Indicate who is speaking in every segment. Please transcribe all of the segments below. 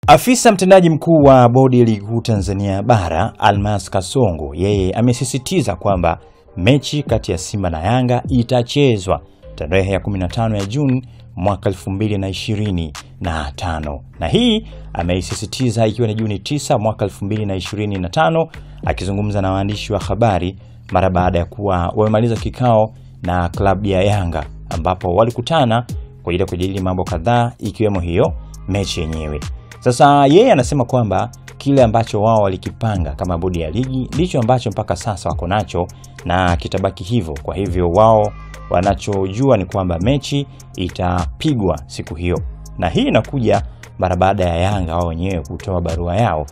Speaker 1: Afisa mtendaji mkuu wa bodi ya ligi kuu Tanzania bara Almas Kasongo, yeye amesisitiza kwamba mechi kati ya Simba na Yanga itachezwa tarehe ya 15 ya Juni mwaka 2025. Na hii ameisisitiza ikiwa ni Juni 9 mwaka 2025, akizungumza na waandishi wa habari mara baada ya kuwa wamemaliza kikao na klabu ya Yanga, ambapo walikutana kwa ajili ya kujadili mambo kadhaa ikiwemo hiyo mechi yenyewe. Sasa yeye anasema kwamba kile ambacho wao walikipanga kama bodi ya ligi ndicho ambacho mpaka sasa wako nacho na kitabaki hivyo. Kwa hivyo wao wanachojua ni kwamba mechi itapigwa siku hiyo. Na hii inakuja mara baada ya Yanga wao wenyewe kutoa barua yao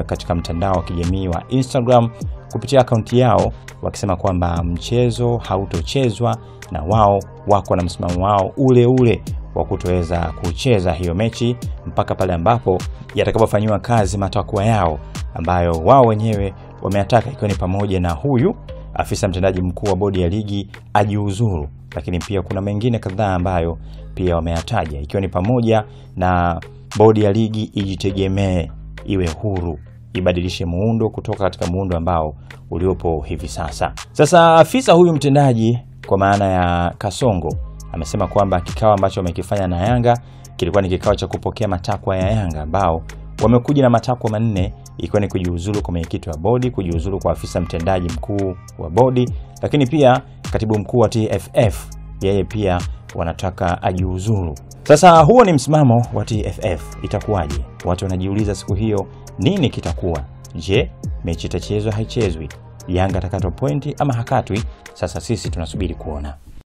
Speaker 1: katika mtandao wa kijamii wa Instagram kupitia akaunti yao, wakisema kwamba mchezo hautochezwa na wao wako na msimamo wao ule ule wa kutoweza kucheza hiyo mechi mpaka pale ambapo yatakapofanywa kazi matakwa yao ambayo wao wenyewe wameataka, ikiwa ni pamoja na huyu afisa mtendaji mkuu wa bodi ya ligi ajiuzuru, lakini pia kuna mengine kadhaa ambayo pia wameataja, ikiwa ni pamoja na bodi ya ligi ijitegemee, iwe huru, ibadilishe muundo kutoka katika muundo ambao uliopo hivi sasa. Sasa afisa huyu mtendaji kwa maana ya Kasongo amesema kwamba kikao ambacho wamekifanya na Yanga kilikuwa ni kikao cha kupokea matakwa ya Yanga, ambao wamekuja na matakwa manne, ikiwa ni kujiuzulu kwa mwenyekiti wa bodi, kujiuzulu kwa afisa mtendaji mkuu wa bodi, lakini pia katibu mkuu wa TFF yeye pia wanataka ajiuzulu. Sasa huo ni msimamo wa TFF. Itakuwaje? Watu wanajiuliza siku hiyo nini kitakuwa. Je, mechi itachezwa haichezwi? Yanga atakatwa pointi ama hakatwi? Sasa sisi tunasubiri kuona.